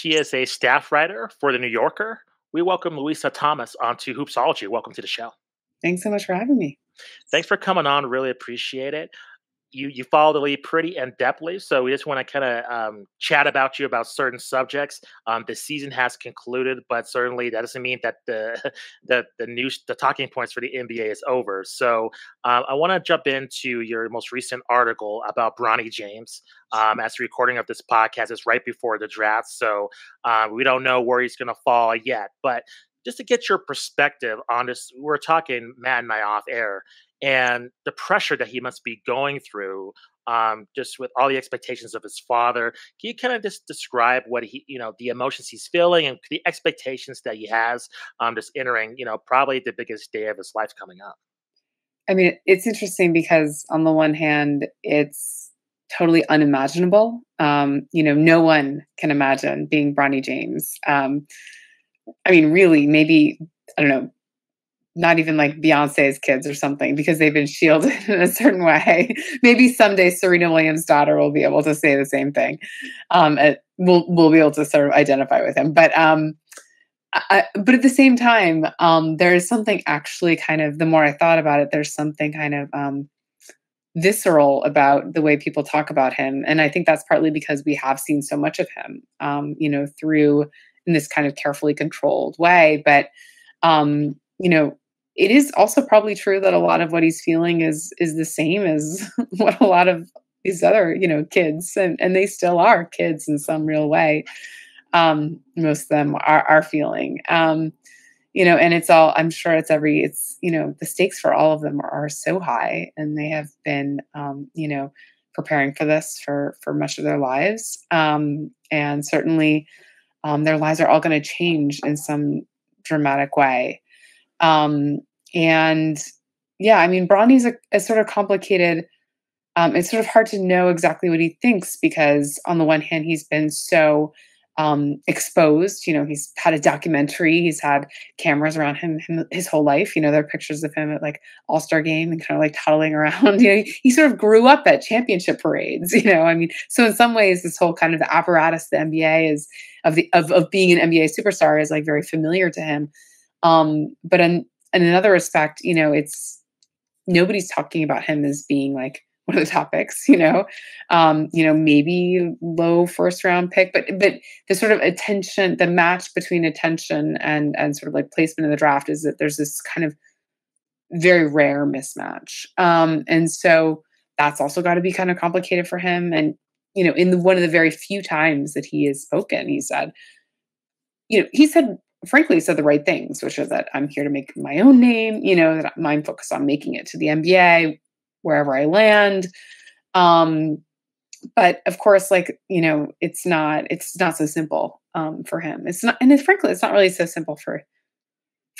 She is a staff writer for The New Yorker. We welcome Louisa Thomas onto Hoopsology. Welcome to the show. Thanks so much for having me. Thanks for coming on. Really appreciate it. You follow the lead pretty in depthly, so we just want to kind of chat about you about certain subjects. The season has concluded, but certainly that doesn't mean that the talking points for the NBA is over. So I want to jump into your most recent article about Bronny James. As the recording of this podcast is right before the draft, so we don't know where he's going to fall yet. But just to get your perspective on this, we're talking Matt and I off air, and the pressure that he must be going through, just with all the expectations of his father. Can you kind of just describe what the emotions he's feeling and the expectations that he has, just entering, probably the biggest day of his life coming up? I mean, it's interesting because on the one hand, it's totally unimaginable. No one can imagine being Bronny James. I mean, really, maybe, I don't know, not even like Beyonce's kids or something, because they've been shielded in a certain way. Maybe someday Serena Williams' daughter will be able to say the same thing. We'll be able to sort of identify with him. But at the same time, there is something actually kind of, the more I thought about it, there's something kind of visceral about the way people talk about him. And I think that's partly because we have seen so much of him, through in this kind of carefully controlled way. But, it is also probably true that a lot of what he's feeling is the same as what a lot of these other, kids, and they still are kids in some real way. Most of them are feeling, and it's all, I'm sure the stakes for all of them are so high, and they have been, preparing for this for much of their lives. And certainly, their lives are all going to change in some dramatic way. And yeah, I mean, Bronny's a sort of complicated, it's sort of hard to know exactly what he thinks, because on the one hand, he's been so exposed. He's had a documentary, he's had cameras around him his whole life. There are pictures of him at like All-Star game and kind of like toddling around. He sort of grew up at championship parades. I mean, so in some ways, this whole kind of the apparatus the NBA is of being an NBA superstar is like very familiar to him. But in another respect, it's nobody's talking about him as being like one of the topics, maybe low first round pick, but the sort of attention, the match between attention and sort of like placement in the draft is that there's this kind of very rare mismatch. And so that's also got to be kind of complicated for him. And, in one of the very few times that he has spoken, he said, frankly, said the right things, which is that I'm here to make my own name, that I'm focused on making it to the NBA, wherever I land. But of course, it's not so simple for him. It's not, and frankly, it's not really so simple for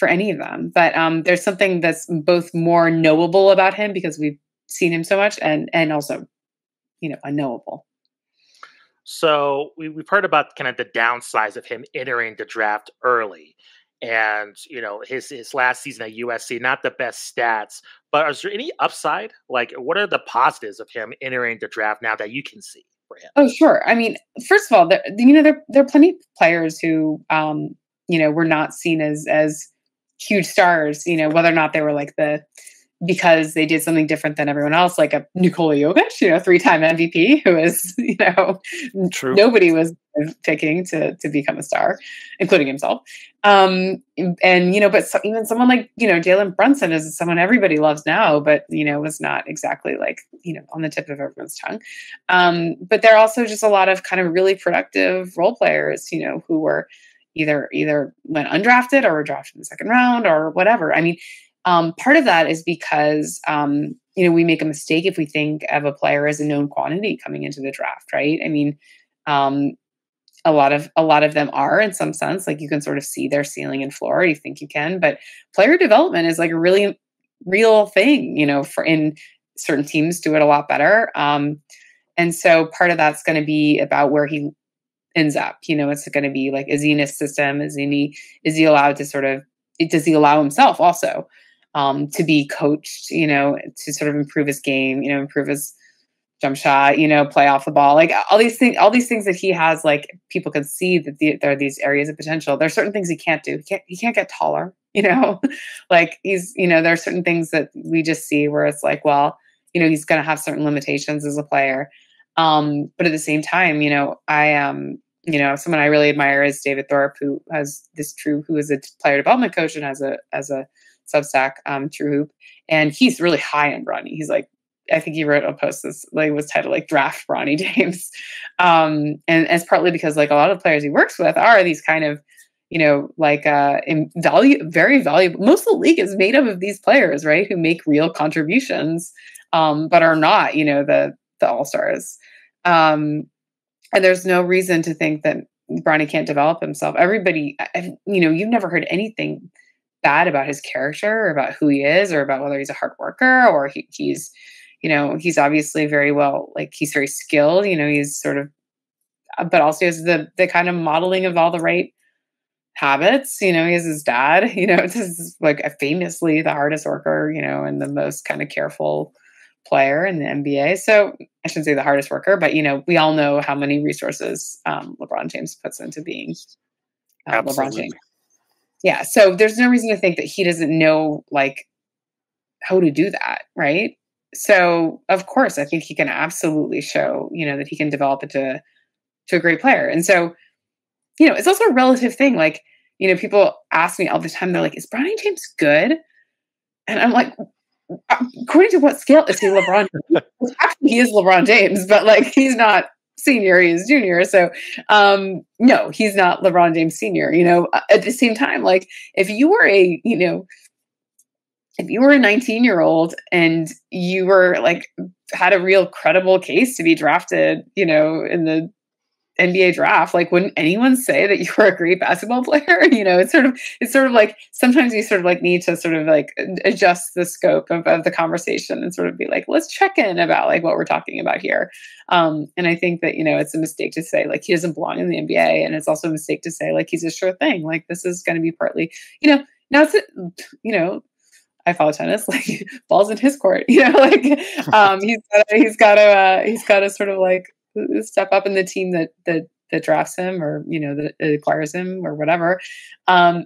any of them. But there's something that's both more knowable about him because we've seen him so much, and also, unknowable. So we've heard about kind of the downsides of him entering the draft early, and his last season at USC, not the best stats. But is there any upside? Like, what are the positives of him entering the draft now that you can see for him? Oh, sure. I mean, first of all, there are plenty of players who were not seen as huge stars. Whether or not they were like because they did something different than everyone else, like a Nikola Jokic, 3-time MVP, who is, True. Nobody was picking to become a star, including himself. But even someone like, Jalen Brunson is someone everybody loves now, but, was not exactly like, on the tip of everyone's tongue. But there are also just a lot of kind of really productive role players, who were either went undrafted or were drafted in the second round or whatever. I mean, part of that is because, we make a mistake if we think of a player as a known quantity coming into the draft, right? I mean, a lot of them are, in some sense, like you can sort of see their ceiling and floor. You think you can, but player development is like a really real thing, for in certain teams do it a lot better. And so part of that's going to be about where he ends up. It's going to be like, is he in a system? Is he allowed to does he allow himself also to be coached, to sort of improve his game, improve his jump shot, play off the ball, like all these things that he has, like people can see that there are these areas of potential. There's certain things he can't do. He can't get taller, like there are certain things that we just see where it's like, well, he's going to have certain limitations as a player. But at the same time, someone I really admire is David Thorpe, who is a player development coach and has a Substack, True Hoop. And he's really high on Bronny. He's like, I think he wrote a post that's like was titled like Draft Bronny James. And it's partly because like a lot of players he works with are these kind of, very valuable. Most of the league is made up of these players, right? Who make real contributions, but are not, the all-stars. And there's no reason to think that Bronny can't develop himself. Everybody, you've never heard anything bad about his character or about who he is or about whether he's a hard worker or he's obviously very well, like he's very skilled, he's sort of, but also he has the kind of modeling of all the right habits. He has his dad, this is like famously the hardest worker, and the most kind of careful player in the NBA. So I shouldn't say the hardest worker, but we all know how many resources LeBron James puts into being LeBron James. Yeah. So there's no reason to think that he doesn't know like how to do that. Right. So of course, I think he can absolutely show, that he can develop it to a great player. And so, it's also a relative thing. Like, people ask me all the time, they're like, is Bronny James good? And I'm like, according to what scale is he LeBron? Actually, he is LeBron James, but like, he's not senior, he is junior. So, no, he's not LeBron James senior, at the same time, like if you were a 19-year-old and you were like, had a real credible case to be drafted, in the NBA draft, like wouldn't anyone say that you were a great basketball player? It's sort of like sometimes you sort of like need to sort of like adjust the scope of the conversation and sort of be like, let's check in about like what we're talking about here. And I think that, it's a mistake to say like he doesn't belong in the NBA. And it's also a mistake to say like he's a sure thing. Like this is going to be partly, now it's, I follow tennis, like ball's in his court, he's got to sort of like step up in the team that drafts him or, that acquires him or whatever,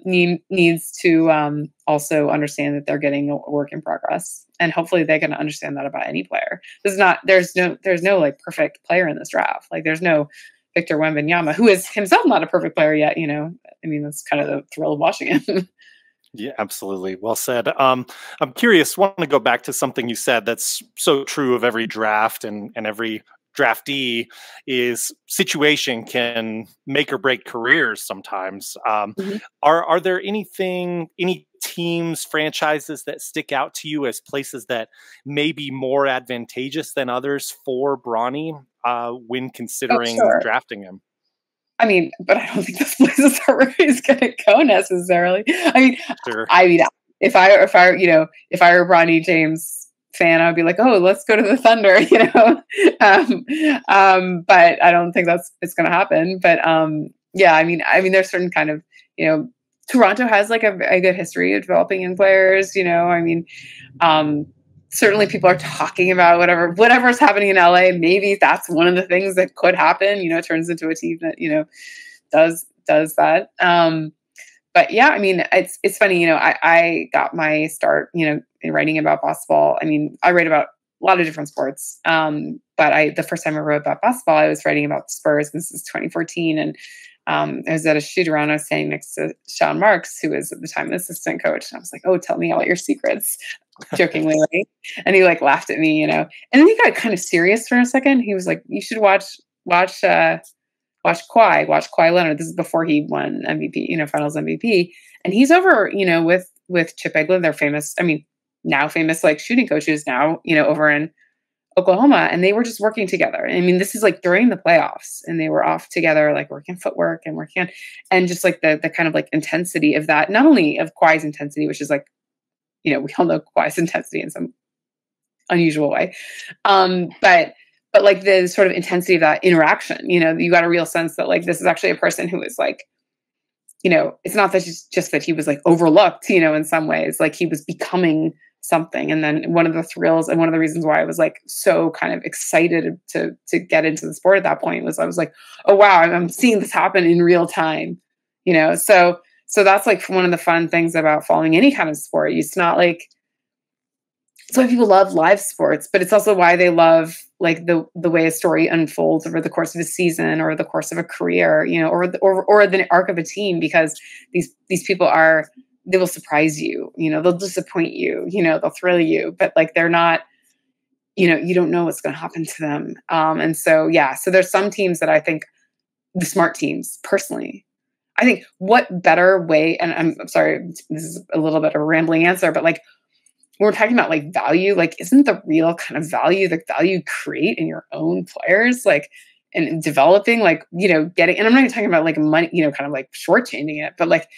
needs to also understand that they're getting a work in progress. And hopefully they can understand that about any player. There's no like perfect player in this draft. Like there's no Victor Wembanyama, who is himself not a perfect player yet, that's kind of the thrill of watching him. Yeah, absolutely. Well said. I'm curious, want to go back to something you said that's so true of every draft and every draftee is situation can make or break careers sometimes. Are there any teams, franchises that stick out to you as places that may be more advantageous than others for Bronny when considering drafting him? I mean, but I don't think those places are where he's going to go necessarily. Sure. If I were Bronny James fan, I would be like, oh, let's go to the Thunder, but I don't think it's going to happen. But there's certain kind of, Toronto has like a good history of developing young players, certainly people are talking about whatever's happening in LA. Maybe that's one of the things that could happen, turns into a team that, does that. But yeah, it's funny, I got my start, in writing about basketball. I write about a lot of different sports. But the first time I wrote about basketball, I was writing about the Spurs. This is 2014. And I was at a shoot around. I was standing next to Sean Marks, who was at the time an assistant coach. And I was like, oh, tell me all your secrets, jokingly. Right? And he like laughed at me, And then he got kind of serious for a second. He was like, you should watch Kawhi Leonard. This is before he won MVP, finals MVP. And he's over, with Chip Eglin, they're famous. Now famous like shooting coaches now, over in Oklahoma, and they were just working together. This is like during the playoffs, and they were off together, like working footwork and working on, and just like the kind of like intensity of that, not only of Kawhi's intensity, which is like, we all know Kawhi's intensity in some unusual way, but like the sort of intensity of that interaction, you got a real sense that like this is actually a person who is like, it's not that just that he was like overlooked, in some ways, like he was becoming something. And then one of the thrills and one of the reasons why I was like so kind of excited to get into the sport at that point was I was like, oh wow, I'm seeing this happen in real time, you know? So that's like one of the fun things about following any kind of sport. It's not like, it's why people love live sports, but it's also why they love like the way a story unfolds over the course of a season or the course of a career, you know, or the arc of a team, because these people they will surprise you, you know, they'll disappoint you, you know, they'll thrill you, but like they're not, you know, you don't know what's going to happen to them. And so, yeah, so there's some teams that I think, the smart teams personally, I think what better way, and I'm sorry, this is a little bit of a rambling answer, but like when we're talking about like value, like isn't the real kind of value, the value you create in your own players, like and developing, like, you know, getting, and I'm not even talking about like money, you know, kind of like shortchanging it, but like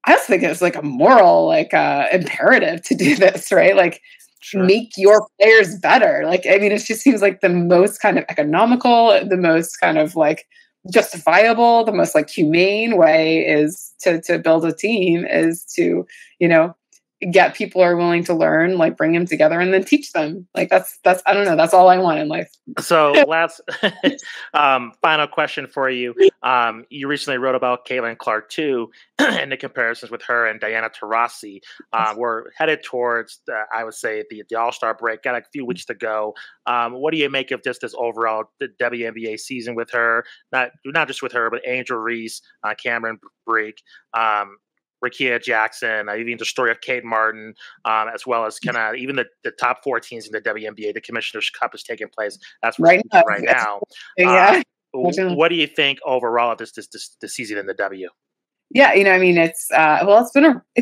I also think it's like a moral, like imperative to do this, right? Like Sure. make your players better. Like, I mean, it just seems like the most kind of economical, the most kind of like justifiable, the most like humane way is to build a team is to, you know, get people who are willing to learn, like bring them together and then teach them. Like that's, I don't know. That's all I want in life. So last final question for you. You recently wrote about Caitlin Clark too, and the comparisons with her and Diana Taurasi. We're headed towards, I would say, the All-Star break. Got a few weeks to go. What do you make of just this overall the WNBA season with her? Not just with her, but Angel Reese, Cameron Brink, Rakia Jackson, even the story of Kate Martin, as well as kind of even the top 4 teams in the WNBA. The Commissioner's Cup is taking place. That's right now. Yeah. What do you think overall of this season in the W? Yeah, you know, I mean, it's it's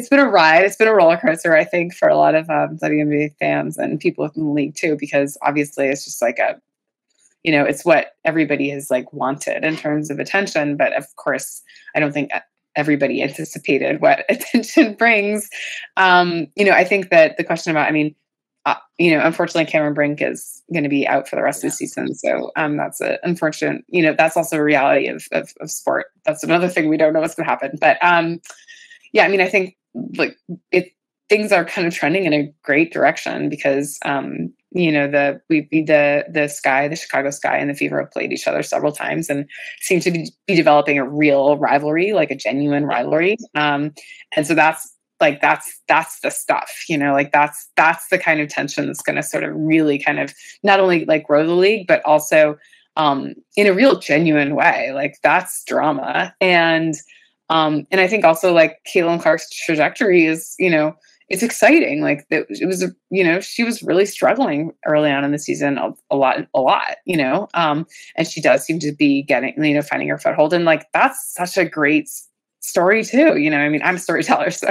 been a ride. It's been a roller coaster, I think, for a lot of WNBA fans and people within the league too, because obviously it's just like you know, it's what everybody has like wanted in terms of attention. But of course, I don't think everybody anticipated what attention brings. You know, I think that the question about, I mean, you know, unfortunately, Cameron Brink is going to be out for the rest of the season. So that's unfortunate. You know, that's also a reality of sport. That's another thing we don't know what's going to happen. But yeah, I mean, I think like things are kind of trending in a great direction because you know, the Chicago Sky and the Fever have played each other several times and seem to be developing a real rivalry, like a genuine rivalry. And so that's the stuff, you know, like that's the kind of tension that's going to sort of really kind of not only like grow the league, but also in a real genuine way. Like that's drama. And I think also like Caitlin Clark's trajectory is, you know, it's exciting. Like it was, you know, she was really struggling early on in the season a lot, you know, and she does seem to be getting, you know, finding her foothold. And like, that's such a great story too. You know, I mean, I'm a storyteller. So,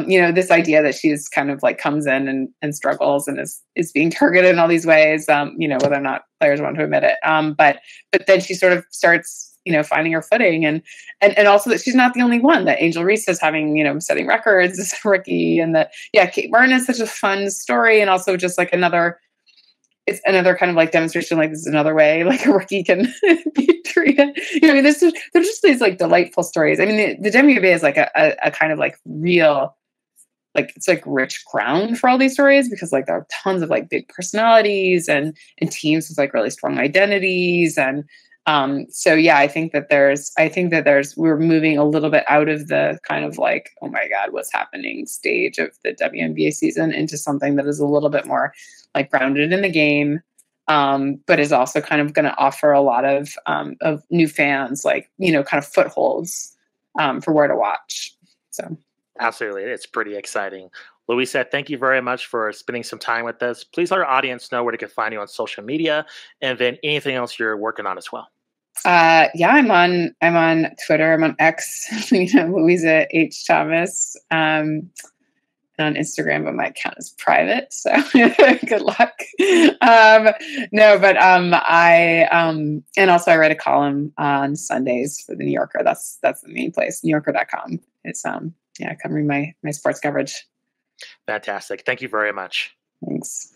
you know, this idea that she's kind of like comes in and struggles and is being targeted in all these ways, you know, whether or not players want to admit it. But then she sort of starts, you know, finding her footing and also that she's not the only one, that Angel Reese is having, you know, setting records as a rookie, and that, yeah, Kate Martin is such a fun story. And also just like it's another kind of like demonstration, like this is another way like a rookie can be treated. You know, I mean, there's just these like delightful stories. I mean, the WNBA is like a kind of like real, like it's like rich ground for all these stories because like there are tons of like big personalities and teams with like really strong identities. And so yeah, I think that we're moving a little bit out of the kind of like, oh my God, what's happening stage of the WNBA season into something that is a little bit more like grounded in the game, but is also kind of going to offer a lot of new fans, like, you know, kind of footholds for where to watch. So absolutely, it's pretty exciting. Louisa, thank you very much for spending some time with us. Please let our audience know where they can find you on social media, and then anything else you're working on as well. Yeah, I'm on Twitter. I'm on X, you know, Louisa H. Thomas. And on Instagram, but my account is private, so good luck. No, but I and also I write a column on Sundays for the New Yorker. That's the main place, NewYorker.com. It's yeah, come read my sports coverage. Fantastic. Thank you very much. Thanks.